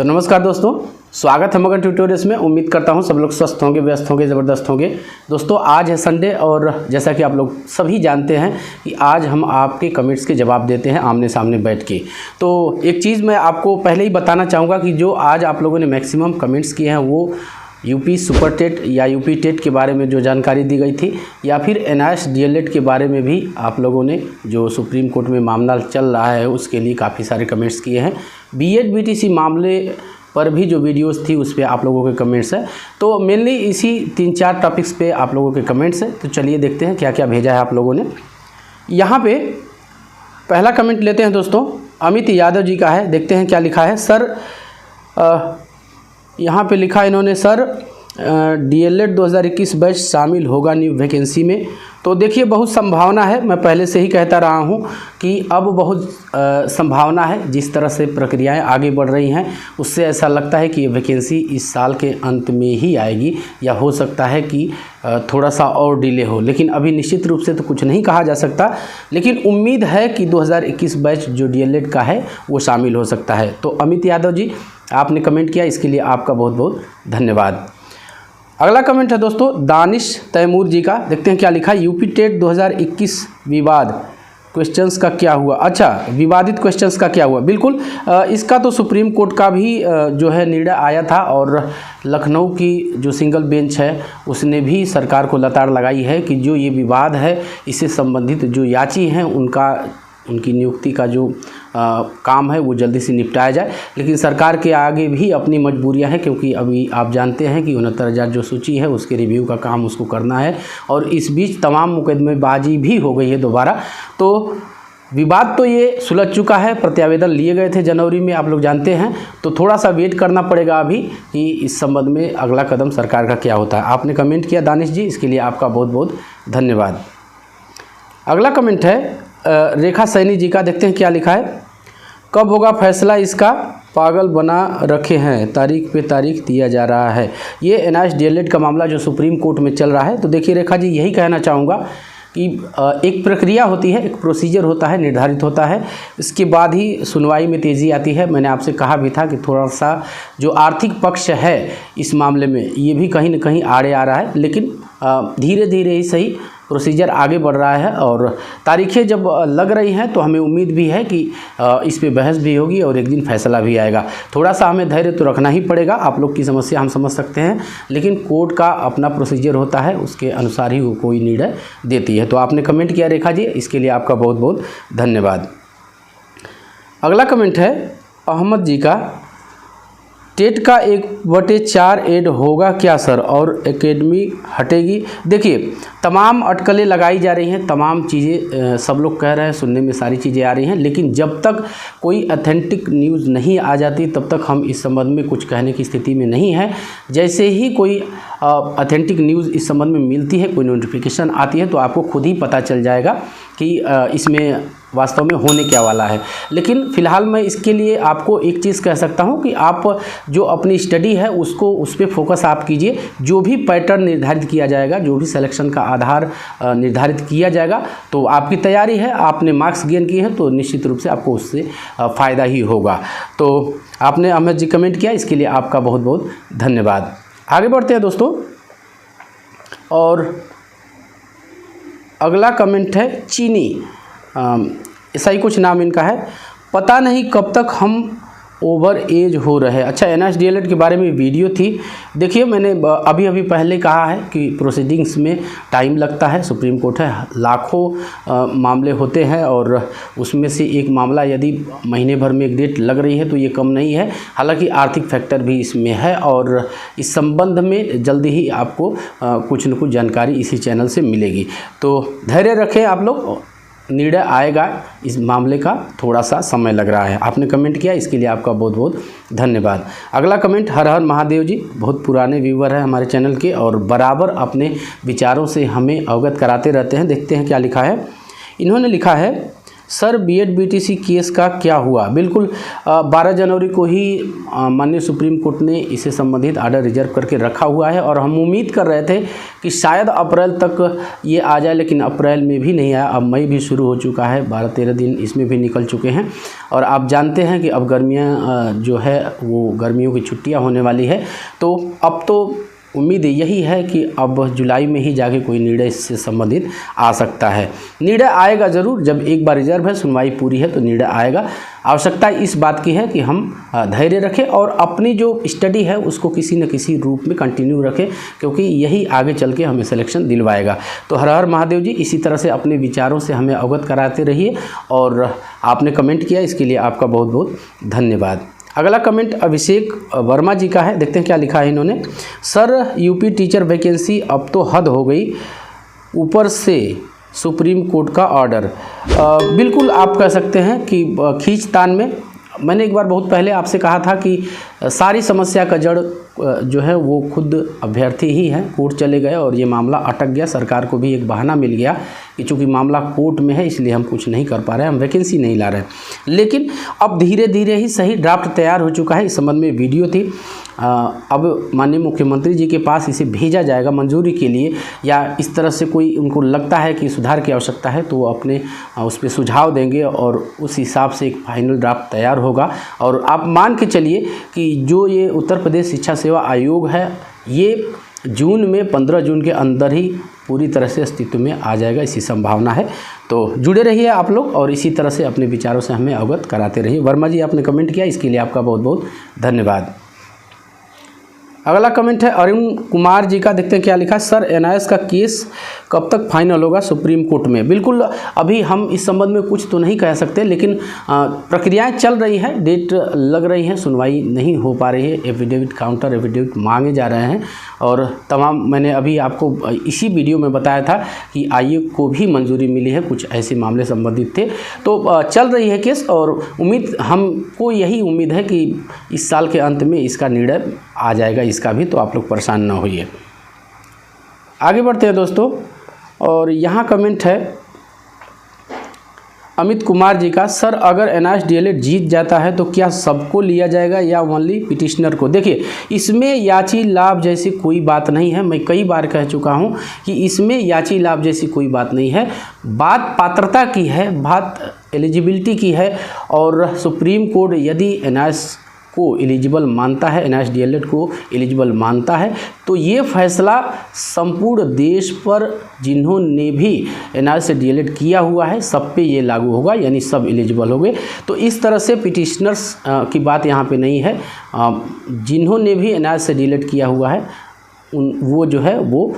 तो नमस्कार दोस्तों, स्वागत है मगन ट्यूटोरियल्स में। उम्मीद करता हूं सब लोग स्वस्थ होंगे, व्यस्त होंगे, ज़बरदस्त होंगे। दोस्तों आज है संडे और जैसा कि आप लोग सभी जानते हैं कि आज हम आपके कमेंट्स के जवाब देते हैं आमने सामने बैठ के। तो एक चीज़ मैं आपको पहले ही बताना चाहूँगा कि जो आज आप लोगों ने मैक्सिमम कमेंट्स किए हैं वो यूपी सुपर टेट या यूपी टेट के बारे में जो जानकारी दी गई थी, या फिर एनआईएस डीएलएड के बारे में भी आप लोगों ने जो सुप्रीम कोर्ट में मामला चल रहा है उसके लिए काफ़ी सारे कमेंट्स किए हैं। बीएड बीटीसी मामले पर भी जो वीडियोस थी उस पर आप लोगों के कमेंट्स हैं। तो मेनली इसी 3-4 टॉपिक्स पे आप लोगों के कमेंट्स हैं। तो चलिए देखते हैं क्या क्या भेजा है आप लोगों ने। यहाँ पे पहला कमेंट लेते हैं दोस्तों, अमित यादव जी का है। देखते हैं क्या लिखा है। सर यहाँ पे लिखा इन्होंने, सर डीएलएड 2021 बैच शामिल होगा न्यू वैकेंसी में। तो देखिए बहुत संभावना है, मैं पहले से ही कहता रहा हूँ कि अब बहुत संभावना है। जिस तरह से प्रक्रियाएं आगे बढ़ रही हैं उससे ऐसा लगता है कि ये वैकेंसी इस साल के अंत में ही आएगी, या हो सकता है कि थोड़ा सा और डिले हो, लेकिन अभी निश्चित रूप से तो कुछ नहीं कहा जा सकता। लेकिन उम्मीद है कि 2021 बैच जो डीएलएड का है वो शामिल हो सकता है। तो अमित यादव जी आपने कमेंट किया, इसके लिए आपका बहुत बहुत धन्यवाद। अगला कमेंट है दोस्तों दानिश तैमूर जी का। देखते हैं क्या लिखा है। यूपी टेट 2021 विवाद क्वेश्चंस का क्या हुआ? अच्छा, विवादित क्वेश्चंस का क्या हुआ? बिल्कुल, इसका तो सुप्रीम कोर्ट का भी जो है निर्णय आया था, और लखनऊ की जो सिंगल बेंच है उसने भी सरकार को लताड़ लगाई है कि जो ये विवाद है इससे संबंधित जो याची हैं उनकी नियुक्ति का जो काम है वो जल्दी से निपटाया जाए। लेकिन सरकार के आगे भी अपनी मजबूरियां हैं, क्योंकि अभी आप जानते हैं कि 69,000 जो सूची है उसके रिव्यू का काम उसको करना है, और इस बीच तमाम मुकदमेबाजी भी हो गई है दोबारा। तो विवाद तो ये सुलझ चुका है, प्रत्यावेदन लिए गए थे जनवरी में, आप लोग जानते हैं। तो थोड़ा सा वेट करना पड़ेगा अभी कि इस संबंध में अगला कदम सरकार का क्या होता है। आपने कमेंट किया दानिश जी, इसके लिए आपका बहुत बहुत धन्यवाद। अगला कमेंट है रेखा सैनी जी का। देखते हैं क्या लिखा है। कब होगा फैसला इसका, पागल बना रखे हैं, तारीख पे तारीख दिया जा रहा है। ये एनआईएस डीएलएड का मामला जो सुप्रीम कोर्ट में चल रहा है। तो देखिए रेखा जी, यही कहना चाहूँगा कि एक प्रक्रिया होती है, एक प्रोसीजर होता है, निर्धारित होता है, इसके बाद ही सुनवाई में तेज़ी आती है। मैंने आपसे कहा भी था कि थोड़ा सा जो आर्थिक पक्ष है इस मामले में ये भी कहीं न कहीं आड़े आ रहा है, लेकिन धीरे धीरे ही सही प्रोसीजर आगे बढ़ रहा है, और तारीखें जब लग रही हैं तो हमें उम्मीद भी है कि इस पे बहस भी होगी और एक दिन फैसला भी आएगा। थोड़ा सा हमें धैर्य तो रखना ही पड़ेगा। आप लोग की समस्या हम समझ सकते हैं, लेकिन कोर्ट का अपना प्रोसीजर होता है, उसके अनुसार ही वो कोई निर्णय देती है। तो आपने कमेंट किया रेखा जी, इसके लिए आपका बहुत बहुत धन्यवाद। अगला कमेंट है अहमद जी का। टेट का 1/4 ऐड होगा क्या सर, और एकेडमी हटेगी? देखिए तमाम अटकलें लगाई जा रही हैं, तमाम चीज़ें सब लोग कह रहे हैं, सुनने में सारी चीज़ें आ रही हैं, लेकिन जब तक कोई ऑथेंटिक न्यूज़ नहीं आ जाती तब तक हम इस संबंध में कुछ कहने की स्थिति में नहीं है। जैसे ही कोई ऑथेंटिक न्यूज़ इस संबंध में मिलती है, कोई नोटिफिकेशन आती है, तो आपको खुद ही पता चल जाएगा कि इसमें वास्तव में होने क्या वाला है। लेकिन फ़िलहाल मैं इसके लिए आपको एक चीज़ कह सकता हूं कि आप जो अपनी स्टडी है उसको उस पर फोकस आप कीजिए। जो भी पैटर्न निर्धारित किया जाएगा, जो भी सिलेक्शन का आधार निर्धारित किया जाएगा, तो आपकी तैयारी है, आपने मार्क्स गेन किए हैं, तो निश्चित रूप से आपको उससे फ़ायदा ही होगा। तो आपने अहमद जी कमेंट किया, इसके लिए आपका बहुत बहुत धन्यवाद। आगे बढ़ते हैं दोस्तों, और अगला कमेंट है चीनी, ऐसा ही कुछ नाम इनका है। पता नहीं कब तक हम ओवर एज हो रहे हैं। अच्छा, एनआईएस डीएलएड के बारे में वीडियो थी। देखिए मैंने अभी पहले कहा है कि प्रोसीडिंग्स में टाइम लगता है, सुप्रीम कोर्ट है, लाखों मामले होते हैं, और उसमें से एक मामला यदि महीने भर में एक डेट लग रही है तो ये कम नहीं है। हालांकि आर्थिक फैक्टर भी इसमें है, और इस संबंध में जल्दी ही आपको कुछ न कुछ जानकारी इसी चैनल से मिलेगी। तो धैर्य रखें आप लोग, निर्णय आएगा। इस मामले का थोड़ा सा समय लग रहा है। आपने कमेंट किया, इसके लिए आपका बहुत बहुत धन्यवाद। अगला कमेंट हर हर महादेव जी, बहुत पुराने व्यूवर हैं हमारे चैनल के, और बराबर अपने विचारों से हमें अवगत कराते रहते हैं। देखते हैं क्या लिखा है। इन्होंने लिखा है, सर बीएड बीटीसी केस का क्या हुआ? बिल्कुल 12 जनवरी को ही माननीय सुप्रीम कोर्ट ने इसे संबंधित आर्डर रिजर्व करके रखा हुआ है और हम उम्मीद कर रहे थे कि शायद अप्रैल तक ये आ जाए, लेकिन अप्रैल में भी नहीं आया। अब मई भी शुरू हो चुका है, 12-13 दिन इसमें भी निकल चुके हैं और आप जानते हैं कि अब गर्मियाँ जो है वो गर्मियों की छुट्टियाँ होने वाली है। तो अब तो उम्मीद यही है कि अब जुलाई में ही जाके कोई निर्णय इससे संबंधित आ सकता है। निर्णय आएगा ज़रूर, जब एक बार रिजर्व है, सुनवाई पूरी है तो निर्णय आएगा। आवश्यकता इस बात की है कि हम धैर्य रखें और अपनी जो स्टडी है उसको किसी न किसी रूप में कंटिन्यू रखें, क्योंकि यही आगे चल के हमें सिलेक्शन दिलवाएगा। तो हर हर महादेव जी, इसी तरह से अपने विचारों से हमें अवगत कराते रहिए और आपने कमेंट किया इसके लिए आपका बहुत बहुत धन्यवाद। अगला कमेंट अभिषेक वर्मा जी का है, देखते हैं क्या लिखा है इन्होंने। सर यूपी टीचर वैकेंसी अब तो हद हो गई, ऊपर से सुप्रीम कोर्ट का ऑर्डर। बिल्कुल आप कह सकते हैं कि खींचतान में, मैंने एक बार बहुत पहले आपसे कहा था कि सारी समस्या का जड़ जो है वो खुद अभ्यर्थी ही हैं। कोर्ट चले गए और ये मामला अटक गया, सरकार को भी एक बहाना मिल गया कि चूँकि मामला कोर्ट में है इसलिए हम कुछ नहीं कर पा रहे हैं, हम वैकेंसी नहीं ला रहे हैं। लेकिन अब धीरे धीरे ही सही ड्राफ्ट तैयार हो चुका है। इस संबंध में वीडियो थी, अब माननीय मुख्यमंत्री जी के पास इसे भेजा जाएगा मंजूरी के लिए, या इस तरह से कोई उनको लगता है कि सुधार की आवश्यकता है तो वो अपने उस पर सुझाव देंगे और उस हिसाब से एक फाइनल ड्राफ्ट तैयार होगा। और आप मान के चलिए कि जो ये उत्तर प्रदेश शिक्षा सेवा आयोग है, ये जून में 15 जून के अंदर ही पूरी तरह से अस्तित्व में आ जाएगा, ऐसी संभावना है। तो जुड़े रहिए आप लोग और इसी तरह से अपने विचारों से हमें अवगत कराते रहिए। वर्मा जी आपने कमेंट किया, इसके लिए आपका बहुत बहुत धन्यवाद। अगला कमेंट है अरुण कुमार जी का, देखते हैं क्या लिखा है। सर एनआईएस का केस कब तक फाइनल होगा सुप्रीम कोर्ट में? बिल्कुल अभी हम इस संबंध में कुछ तो नहीं कह सकते, लेकिन प्रक्रियाएं चल रही हैं, डेट लग रही हैं, सुनवाई नहीं हो पा रही है, एफिडेविट काउंटर एफिडेविट मांगे जा रहे हैं और तमाम, मैंने अभी आपको इसी वीडियो में बताया था कि आयोग को भी मंजूरी मिली है, कुछ ऐसे मामले संबंधित थे। तो चल रही है केस और उम्मीद, हमको यही उम्मीद है कि इस साल के अंत में इसका निर्णय आ जाएगा, इसका भी, तो आप लोग परेशान ना होइए। आगे बढ़ते हैं दोस्तों, और यहाँ कमेंट है अमित कुमार जी का। सर अगर एनआईएस डीएलएड जीत जाता है तो क्या सबको लिया जाएगा या ओनली पिटिशनर को? देखिए, इसमें याची लाभ जैसी कोई बात नहीं है, मैं कई बार कह चुका हूँ कि इसमें याची लाभ जैसी कोई बात नहीं है। बात पात्रता की है, बात एलिजिबिलिटी की है और सुप्रीम कोर्ट यदि एनआईएस को एलिजिबल मानता है, एनआईएस डीएलएड को एलिजिबल मानता है, तो ये फैसला संपूर्ण देश पर जिन्होंने भी एनआईएस से डीएलएड किया हुआ है सब पे ये लागू होगा, यानी सब एलिजिबल होंगे। तो इस तरह से पिटिशनर्स की बात यहाँ पे नहीं है, जिन्होंने भी एनआईएस से डीएलएड किया हुआ है वो जो है वो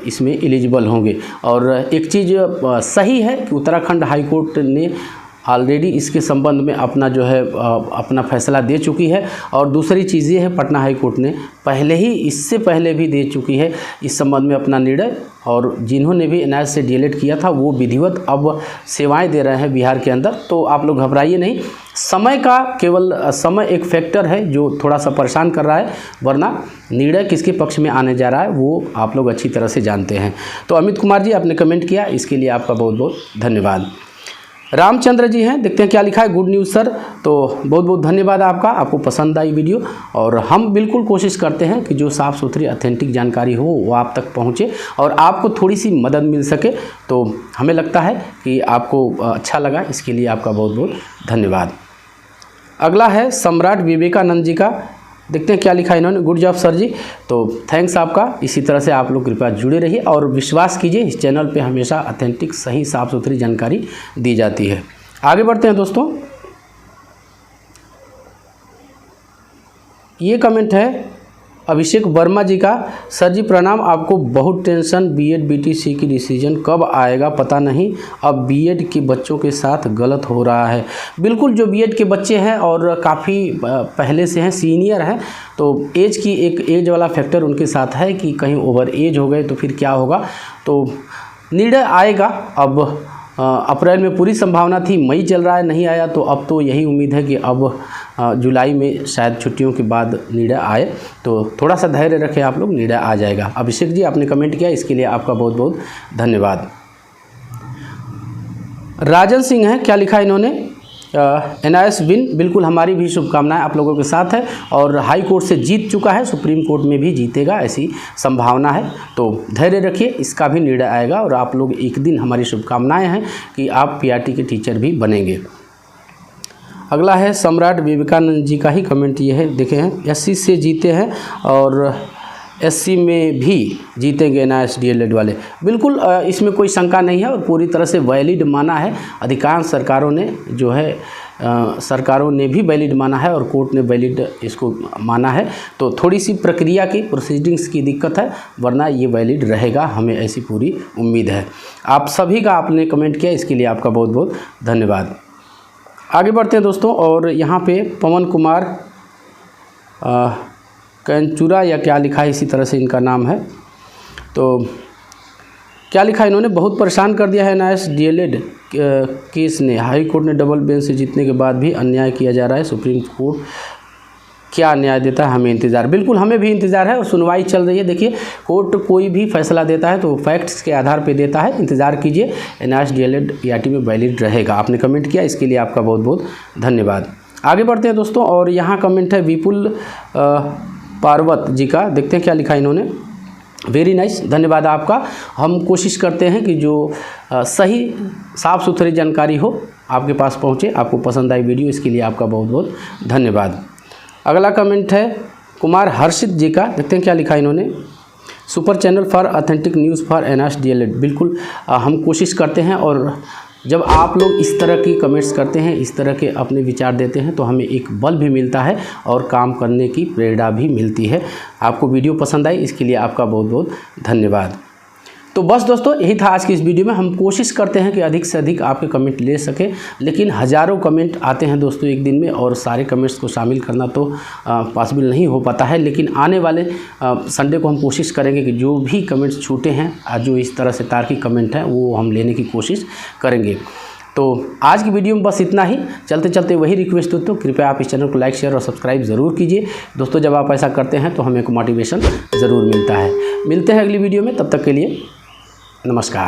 इसमें एलिजिबल होंगे। और एक चीज़ सही है कि उत्तराखंड हाई कोर्ट ने ऑलरेडी इसके संबंध में अपना जो है अपना फैसला दे चुकी है। और दूसरी चीज़ ये है, पटना हाई कोर्ट ने पहले ही, इससे पहले भी दे चुकी है इस संबंध में अपना निर्णय, और जिन्होंने भी एनआईएस से डीएलएड किया था वो विधिवत अब सेवाएं दे रहे हैं बिहार के अंदर। तो आप लोग घबराइए नहीं, समय का केवल समय एक फैक्टर है जो थोड़ा सा परेशान कर रहा है, वरना निर्णय किसके पक्ष में आने जा रहा है वो आप लोग अच्छी तरह से जानते हैं। तो अमित कुमार जी आपने कमेंट किया, इसके लिए आपका बहुत बहुत धन्यवाद। रामचंद्र जी हैं, देखते हैं क्या लिखा है। गुड न्यूज़ सर, तो बहुत बहुत धन्यवाद आपका, आपको पसंद आई वीडियो। और हम बिल्कुल कोशिश करते हैं कि जो साफ़ सुथरी ऑथेंटिक जानकारी हो वो आप तक पहुंचे और आपको थोड़ी सी मदद मिल सके। तो हमें लगता है कि आपको अच्छा लगा, इसके लिए आपका बहुत बहुत धन्यवाद। अगला है सम्राट विवेकानंद जी का, देखते हैं क्या लिखा है इन्होंने। गुड जॉब सर जी, तो थैंक्स आपका। इसी तरह से आप लोग कृपया जुड़े रहिए और विश्वास कीजिए, इस चैनल पे हमेशा ऑथेंटिक सही साफ़ सुथरी जानकारी दी जाती है। आगे बढ़ते हैं दोस्तों, ये कमेंट है अभिषेक वर्मा जी का। सर जी प्रणाम, आपको बहुत टेंशन, बीएड बीटीसी की डिसीजन कब आएगा पता नहीं, अब बीएड के बच्चों के साथ गलत हो रहा है। बिल्कुल, जो बीएड के बच्चे हैं और काफ़ी पहले से हैं, सीनियर हैं, तो एज की एक एज वाला फैक्टर उनके साथ है कि कहीं ओवर एज हो गए तो फिर क्या होगा। तो निर्णय आएगा, अब अप्रैल में पूरी संभावना थी, मई चल रहा है, नहीं आया, तो अब तो यही उम्मीद है कि अब जुलाई में शायद छुट्टियों के बाद निर्णय आए। तो थोड़ा सा धैर्य रखें आप लोग, निर्णय आ जाएगा। अभिषेक जी आपने कमेंट किया, इसके लिए आपका बहुत बहुत धन्यवाद। राजन सिंह हैं, क्या लिखा इन्होंने, NIS विन, बिल्कुल हमारी भी शुभकामनाएं आप लोगों के साथ है। और हाई कोर्ट से जीत चुका है, सुप्रीम कोर्ट में भी जीतेगा ऐसी संभावना है। तो धैर्य रखिए, इसका भी निर्णय आएगा और आप लोग एक दिन, हमारी शुभकामनाएं हैं कि आप PRT के टीचर भी बनेंगे। अगला है सम्राट विवेकानंद जी का ही कमेंट ये है, देखे हैं, SC से जीते हैं और SC में भी जीतेंगे NIS DLED वाले। बिल्कुल इसमें कोई शंका नहीं है और पूरी तरह से वैलिड माना है। अधिकांश सरकारों ने जो है सरकारों ने भी वैलिड माना है और कोर्ट ने वैलिड इसको माना है। तो थोड़ी सी प्रक्रिया की, प्रोसीडिंग्स की दिक्कत है, वरना ये वैलिड रहेगा, हमें ऐसी पूरी उम्मीद है। आप सभी का आपने कमेंट किया, इसके लिए आपका बहुत बहुत धन्यवाद। आगे बढ़ते हैं दोस्तों, और यहाँ पे पवन कुमार कंचुरा या क्या लिखा है, इसी तरह से इनका नाम है। तो क्या लिखा इन्होंने, बहुत परेशान कर दिया है NIS DLED केस ने, हाई कोर्ट ने डबल बेंच से जीतने के बाद भी अन्याय किया जा रहा है, सुप्रीम कोर्ट क्या न्याय देता है, हमें इंतज़ार। बिल्कुल हमें भी इंतज़ार है और सुनवाई चल रही है। देखिए, कोर्ट कोई भी फैसला देता है तो फैक्ट्स के आधार पे देता है, इंतज़ार कीजिए, NIS DLED PRT में वैलिड रहेगा। आपने कमेंट किया, इसके लिए आपका बहुत बहुत धन्यवाद। आगे बढ़ते हैं दोस्तों, और यहाँ कमेंट है विपुल पार्वत जी का, देखते हैं क्या लिखा इन्होंने। वेरी नाइस, धन्यवाद आपका। हम कोशिश करते हैं कि जो सही साफ़ सुथरी जानकारी हो आपके पास पहुँचे, आपको पसंद आई वीडियो, इसके लिए आपका बहुत बहुत धन्यवाद। अगला कमेंट है कुमार हर्षित जी का, देखते हैं क्या लिखा इन्होंने। Super channel for authentic news for NIS DLED। बिल्कुल हम कोशिश करते हैं और जब आप लोग इस तरह की कमेंट्स करते हैं, इस तरह के अपने विचार देते हैं, तो हमें एक बल भी मिलता है और काम करने की प्रेरणा भी मिलती है। आपको वीडियो पसंद आई, इसके लिए आपका बहुत बहुत धन्यवाद। तो बस दोस्तों, यही था आज की इस वीडियो में। हम कोशिश करते हैं कि अधिक से अधिक आपके कमेंट ले सकें, लेकिन हज़ारों कमेंट आते हैं दोस्तों एक दिन में, और सारे कमेंट्स को शामिल करना तो पॉसिबल नहीं हो पाता है। लेकिन आने वाले संडे को हम कोशिश करेंगे कि जो भी कमेंट्स छूटे हैं, जो इस तरह से तार्किक कमेंट हैं, वो हम लेने की कोशिश करेंगे। तो आज की वीडियो में बस इतना ही। चलते चलते वही रिक्वेस्ट दोस्तों, कृपया आप इस चैनल को लाइक, शेयर और सब्सक्राइब ज़रूर कीजिए दोस्तों। जब आप ऐसा करते हैं तो हमें एक मोटिवेशन ज़रूर मिलता है। मिलते हैं अगली वीडियो में, तब तक के लिए नमस्कार।